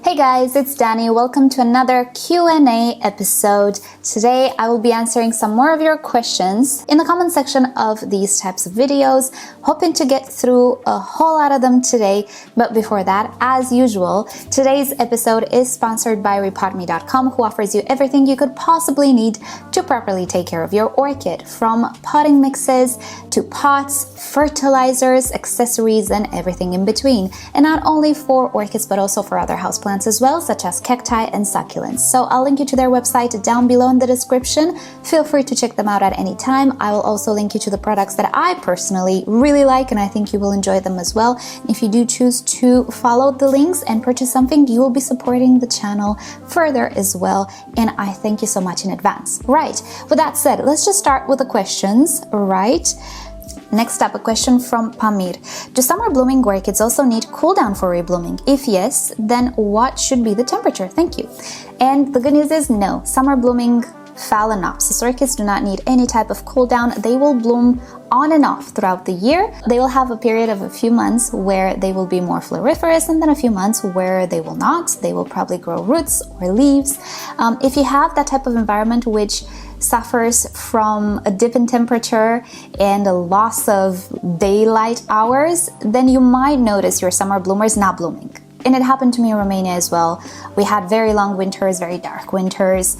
Hey guys, it's Dani. Welcome to another Q&A episode. Today I will be answering some more of your questions in the comment section of these types of videos. Hoping to get through a whole lot of them today, but before that, as usual, today's episode is sponsored by rePotme.com, who offers you everything you could possibly need to properly take care of your orchid, from potting mixes to pots, fertilizers, accessories, and everything in between. And not only for orchids, but also for other houseplants as well, such as cacti and succulents. So I'll link you to their website down below in the description. Feel free to check them out at any time. I will also link you to the products that I personally really like, and I think you will enjoy them as well. If you do choose to follow the links and purchase something, you will be supporting the channel further as well, and I thank you so much in advance. Right, with that said, let's just start with the questions, right? Next up, a question from Pamir. Do summer blooming orchids also need cool down for reblooming? If yes, then what should be the temperature? Thank you. And the good news is no. Summer blooming Phalaenopsis orchids do not need any type of cool down. They will bloom on and off throughout the year. They will have a period of a few months where they will be more floriferous, and then a few months where they will not. They will probably grow roots or leaves. If you have that type of environment which suffers from a dip in temperature and a loss of daylight hours, then you might notice your summer bloomers not blooming. And it happened to me in Romania as well. We had very long winters, very dark winters.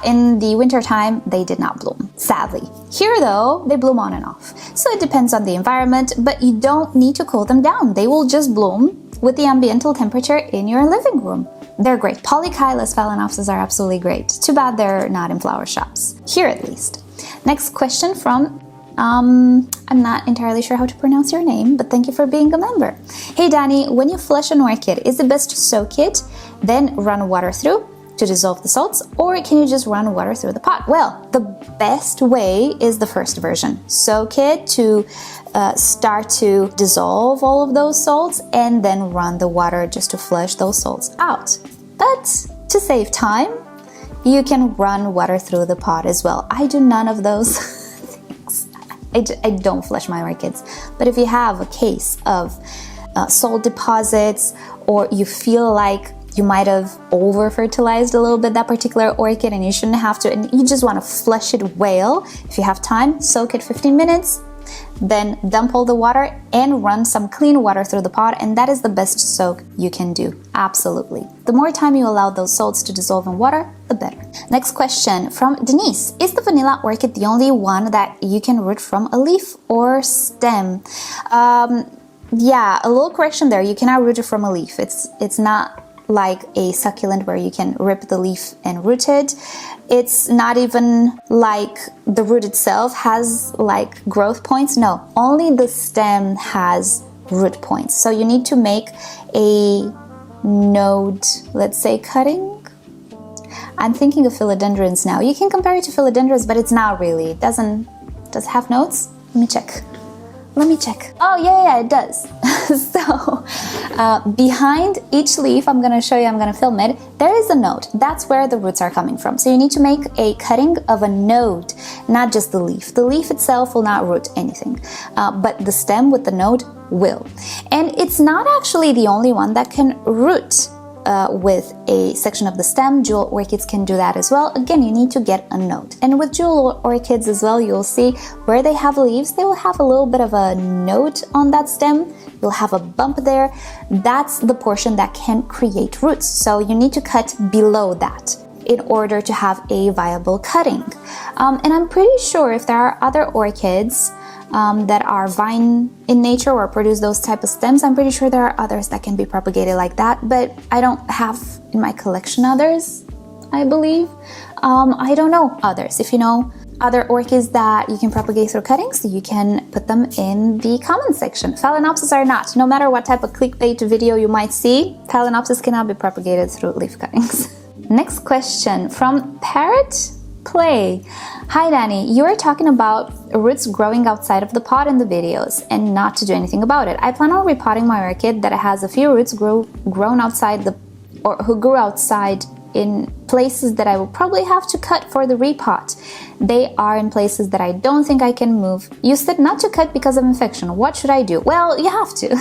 In the winter time, they did not bloom, sadly. Here though, they bloom on and off. So it depends on the environment, but you don't need to cool them down. They will just bloom with the ambiental temperature in your living room. They're great. Polychilous Phalaenopsis are absolutely great. Too bad they're not in flower shops, here at least. Next question from, I'm not entirely sure how to pronounce your name, but thank you for being a member. Hey Dani, when you flush an orchid, is it best to soak it, then run water through to dissolve the salts, or can you just run water through the pot? Well, the best way is the first version. Soak it to start to dissolve all of those salts, and then run the water just to flush those salts out. But to save time, you can run water through the pot as well. I do none of those things. I don't flush my orchids. But if you have a case of salt deposits, or you feel like you might have over-fertilized a little bit that particular orchid and you shouldn't have to, and you just want to flush it well, if you have time, soak it 15 minutes, then dump all the water and run some clean water through the pot, and that is the best soak you can do. Absolutely. The more time you allow those salts to dissolve in water, the better. Next question from Denise. Is the vanilla orchid the only one that you can root from a leaf or stem? Yeah, a little correction there. You cannot root it from a leaf. It's not like a succulent where you can rip the leaf and root it. It's not even like the root itself has like growth points. No, only the stem has root points. So you need to make a node, let's say cutting. I'm thinking of philodendrons now. You can compare it to philodendrons, but it's not really. It does it have nodes? Let me check. Oh yeah, it does. So behind each leaf, I'm gonna show you, I'm gonna film it, there is a node. That's where the roots are coming from. So you need to make a cutting of a node, not just the leaf. The leaf itself will not root anything, but the stem with the node will. And it's not actually the only one that can root with a section of the stem. Jewel orchids can do that as well. Again, you need to get a node. And with jewel orchids as well, you'll see where they have leaves, they will have a little bit of a node on that stem. You'll have a bump there. That's the portion that can create roots. So you need to cut below that in order to have a viable cutting. And I'm pretty sure if there are other orchids that are vine in nature or produce those type of stems, I'm pretty sure there are others that can be propagated like that, but I don't have in my collection others, I believe. I don't know others. If you know other orchids that you can propagate through cuttings, you can put them in the comment section. Phalaenopsis are not. No matter what type of clickbait video you might see, Phalaenopsis cannot be propagated through leaf cuttings. Next question from Parrot Play. Hi Dani, you were talking about roots growing outside of the pot in the videos and not to do anything about it. I plan on repotting my orchid that has a few roots grown outside or who grew outside in places that I will probably have to cut for the repot. They are in places that I don't think I can move. You said not to cut because of infection. What should I do? Well, you have to.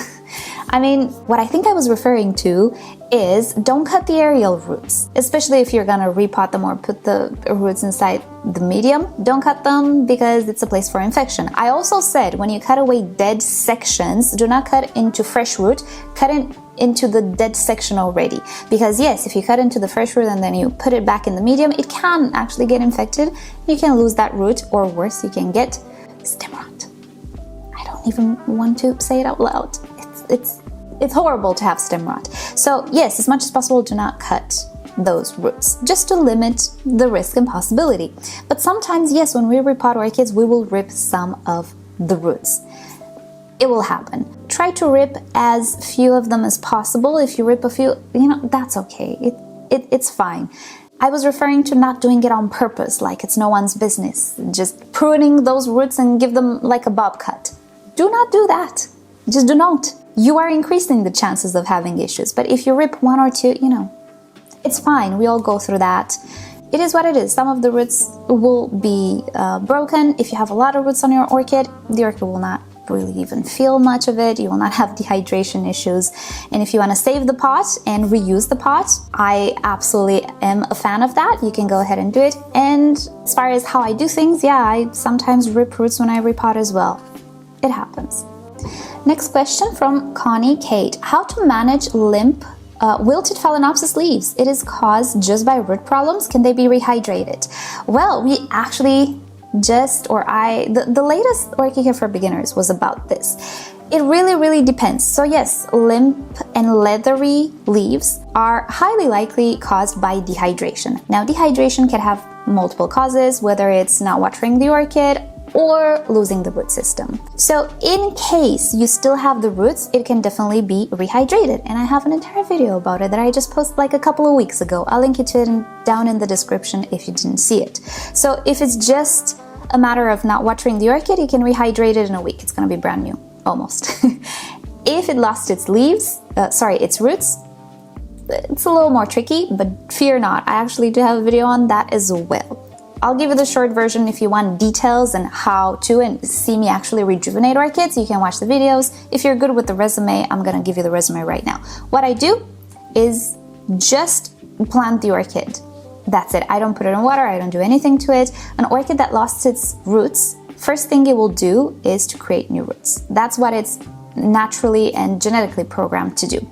I mean, what I think I was referring to is don't cut the aerial roots, especially if you're gonna repot them or put the roots inside the medium. Don't cut them because it's a place for infection. I also said when you cut away dead sections, do not cut into fresh root, cut into the dead section already. Because yes, if you cut into the fresh root and then you put it back in the medium, it can actually get infected. You can lose that root, or worse, you can get stem rot. I don't even want to say it out loud. It's horrible to have stem rot. So yes, as much as possible, do not cut those roots, just to limit the risk and possibility. But sometimes, yes, when we repot orchids, we will rip some of the roots. It will happen. Try to rip as few of them as possible. If you rip a few, that's okay. It's fine. I was referring to not doing it on purpose, like it's no one's business. Just pruning those roots and give them like a bob cut. Do not do that. Just do not. You are increasing the chances of having issues. But if you rip one or two, it's fine. We all go through that. It is what it is. Some of the roots will be broken. If you have a lot of roots on your orchid, the orchid will not really even feel much of it. You will not have dehydration issues. And if you want to save the pot and reuse the pot, I absolutely am a fan of that. You can go ahead and do it. And as far as how I do things, yeah, I sometimes rip roots when I repot as well. It happens. Next question from Connie Kate. How to manage limp wilted Phalaenopsis leaves? It is caused just by root problems. Can they be rehydrated? Well, we actually the latest Orchid Care for Beginners was about this. It really depends. So yes, limp and leathery leaves are highly likely caused by dehydration. Now, dehydration can have multiple causes, whether it's not watering the orchid or losing the root system. So in case you still have the roots, it can definitely be rehydrated. And I have an entire video about it that I just posted like a couple of weeks ago. I'll link it to it down in the description if you didn't see it. So if it's just a matter of not watering the orchid, you can rehydrate it in a week. It's gonna be brand new, almost. If it lost its its roots, it's a little more tricky, but fear not. I actually do have a video on that as well. I'll give you the short version if you want details and how to and see me actually rejuvenate orchids. You can watch the videos. If you're good with the resume, I'm gonna give you the resume right now. What I do is just plant the orchid. That's it. I don't put it in water. I don't do anything to it. An orchid that lost its roots, first thing it will do is to create new roots. That's what it's naturally and genetically programmed to do.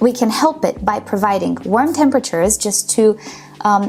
We can help it by providing warm temperatures just to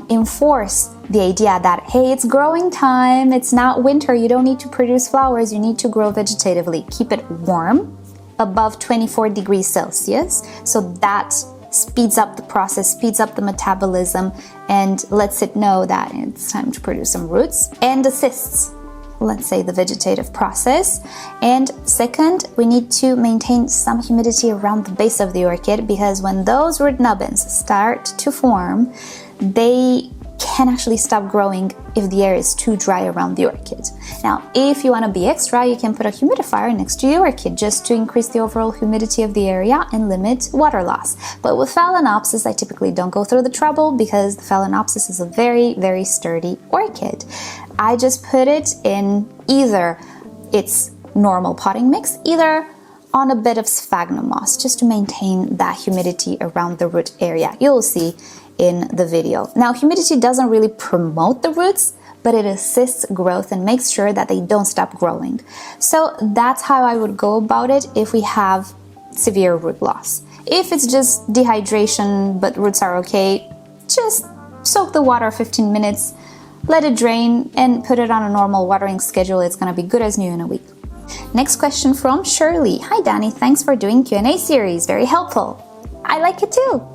enforce the idea that, hey, it's growing time, it's not winter, you don't need to produce flowers, you need to grow vegetatively. Keep it warm, above 24 degrees Celsius, so that speeds up the process, speeds up the metabolism, and lets it know that it's time to produce some roots, and assists, let's say, the vegetative process. And second, we need to maintain some humidity around the base of the orchid, because when those root nubbins start to form, they can actually stop growing if the air is too dry around the orchid. Now, if you want to be extra, you can put a humidifier next to the orchid just to increase the overall humidity of the area and limit water loss. But with Phalaenopsis, I typically don't go through the trouble because the Phalaenopsis is a very sturdy orchid. I just put it in either its normal potting mix, either on a bed of sphagnum moss, just to maintain that humidity around the root area. You'll see in the video. Now, humidity doesn't really promote the roots, but it assists growth and makes sure that they don't stop growing. So that's how I would go about it if we have severe root loss. If it's just dehydration but roots are okay, just soak the water 15 minutes, let it drain, and put it on a normal watering schedule. It's gonna be good as new in a week. Next question from Shirley. Hi Danny, thanks for doing Q&A series, very helpful. I like it too.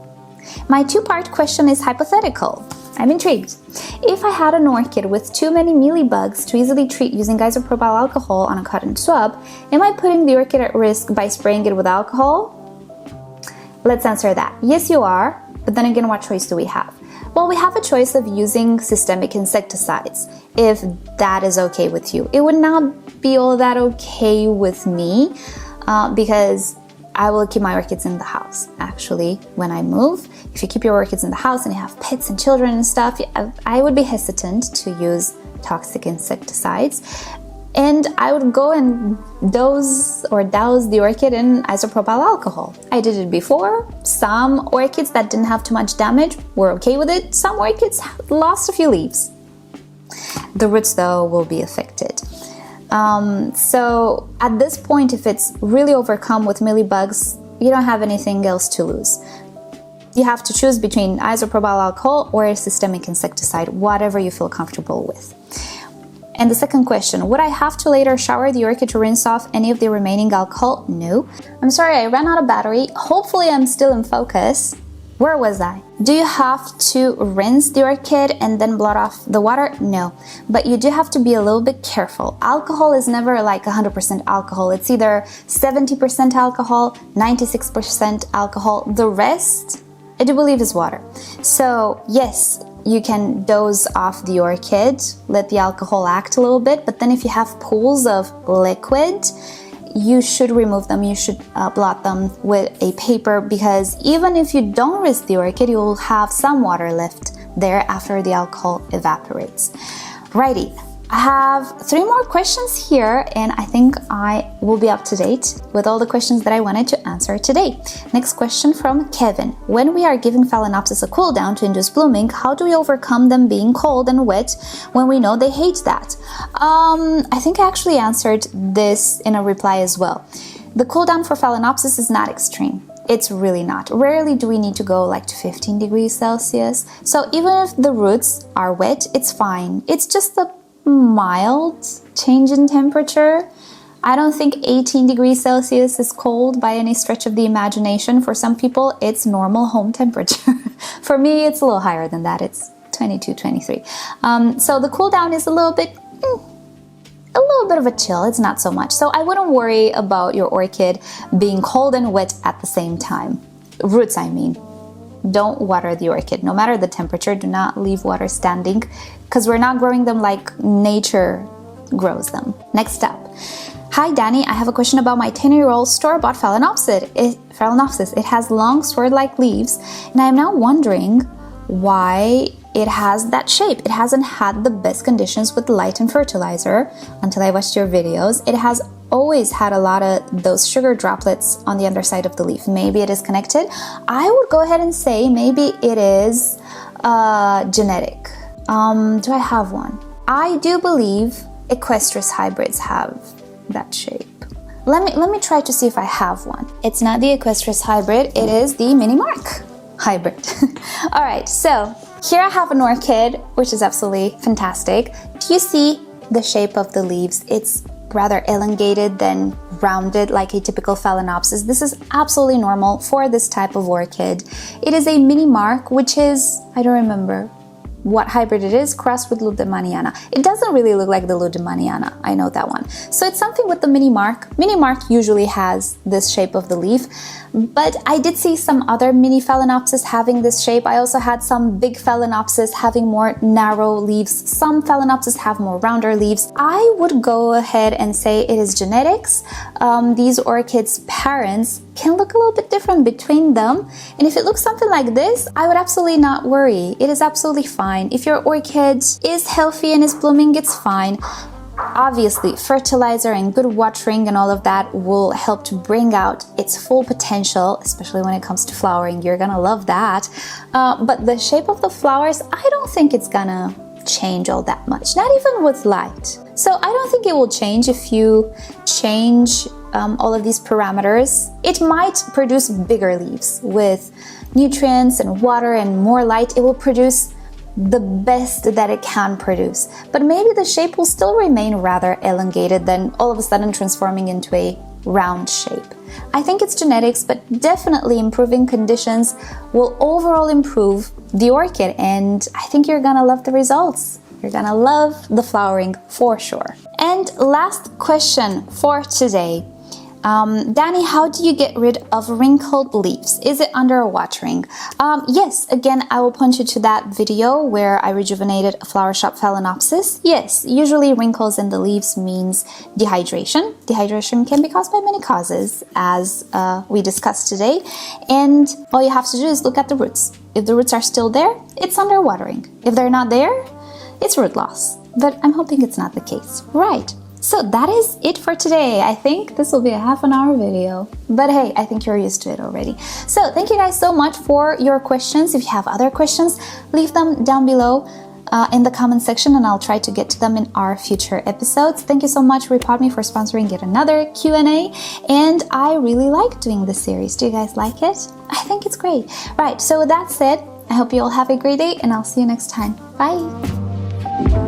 My two-part question is hypothetical. I'm intrigued. If I had an orchid with too many mealy bugs to easily treat using isopropyl alcohol on a cotton swab, am I putting the orchid at risk by spraying it with alcohol? Let's answer that. Yes, you are, but then again, what choice do we have? Well, we have a choice of using systemic insecticides, if that is okay with you. It would not be all that okay with me, because I will keep my orchids in the house. Actually, when I move, if you keep your orchids in the house and you have pets and children and stuff, I would be hesitant to use toxic insecticides. And I would go and douse the orchid in isopropyl alcohol. I did it before. Some orchids that didn't have too much damage were okay with it. Some orchids lost a few leaves. The roots, though, will be affected. So at this point, if it's really overcome with mealybugs, you don't have anything else to lose. You have to choose between isopropyl alcohol or a systemic insecticide, whatever you feel comfortable with. And the second question, would I have to later shower the orchid to rinse off any of the remaining alcohol? No. I'm sorry, I ran out of battery. Hopefully I'm still in focus. Where was I? Do you have to rinse the orchid and then blot off the water? No, but you do have to be a little bit careful. Alcohol is never like 100% alcohol. It's either 70% alcohol, 96% alcohol. The rest, I do believe, is water. So yes, you can dose off the orchid, let the alcohol act a little bit, but then if you have pools of liquid, you should remove them. You should blot them with a paper, because even if you don't rinse the orchid, you will have some water left there after the alcohol evaporates. Righty, I have 3 more questions here, and I think I will be up to date with all the questions that I wanted to answer today. Next question from Kevin. When we are giving Phalaenopsis a cool down to induce blooming, how do we overcome them being cold and wet when we know they hate that? I think I actually answered this in a reply as well. The cool down for Phalaenopsis is not extreme. It's really not. Rarely do we need to go like to 15 degrees Celsius. So even if the roots are wet, it's fine. It's just the mild change in temperature. I don't think 18 degrees Celsius is cold by any stretch of the imagination. For some people, it's normal home temperature. For me, it's a little higher than that. It's 22, 23. So the cool down is a little bit of a chill. It's not so much. So I wouldn't worry about your orchid being cold and wet at the same time. Roots, I mean. Don't water the orchid. No matter the temperature, do not leave water standing, because we're not growing them like nature grows them. Next up. Hi Danny, I have a question about my 10-year-old store-bought Phalaenopsis. It has long sword-like leaves, and I am now wondering why it has that shape. It hasn't had the best conditions with light and fertilizer until I watched your videos. It has always had a lot of those sugar droplets on the underside of the leaf. Maybe it is connected. I would go ahead and say maybe it is genetic. Do I have one? I do believe equestrian hybrids have that shape. Let me try to see if I have one. It's not the equestrian hybrid, it is the mini mark hybrid. All right, so here I have an orchid, which is absolutely fantastic. Do you see the shape of the leaves? It's rather elongated than rounded like a typical Phalaenopsis. This is absolutely normal for this type of orchid. It is a mini mark, which is, I don't remember what hybrid it is, crossed with Ludemaniana. It doesn't really look like the Ludemaniana, I know that one. So it's something with the mini mark. Mini mark usually has this shape of the leaf, but I did see some other mini Phalaenopsis having this shape. I also had some big Phalaenopsis having more narrow leaves. Some Phalaenopsis have more rounder leaves. I would go ahead and say it is genetics. These orchids' parents can look a little bit different between them, and if it looks something like this, I would absolutely not worry. It is absolutely fine. If your orchid is healthy and is blooming, it's fine. Obviously, fertilizer and good watering and all of that will help to bring out its full potential, especially when it comes to flowering. You're gonna love that. But the shape of the flowers, I don't think it's gonna change all that much, not even with light. So I don't think it will change if you change all of these parameters. It might produce bigger leaves with nutrients and water and more light. It will produce the best that it can produce, but maybe the shape will still remain rather elongated, then all of a sudden transforming into a round shape. I think it's genetics, but definitely improving conditions will overall improve the orchid, and I think you're gonna love the results. You're gonna love the flowering for sure. And last question for today. Danny, how do you get rid of wrinkled leaves? Is it underwatering? Yes, again, I will point you to that video where I rejuvenated Flower Shop Phalaenopsis. Yes, usually wrinkles in the leaves means dehydration. Dehydration can be caused by many causes, as we discussed today. And all you have to do is look at the roots. If the roots are still there, it's underwatering. If they're not there, it's root loss. But I'm hoping it's not the case. Right. So that is it for today. I think this will be a half-an-hour video, but hey, I think you're used to it already. So thank you guys so much for your questions. If you have other questions, leave them down below in the comment section and I'll try to get to them in our future episodes. Thank you so much, rePotme, for sponsoring yet another Q&A. And I really like doing this series. Do you guys like it? I think it's great. Right, so with that said, I hope you all have a great day and I'll see you next time. Bye!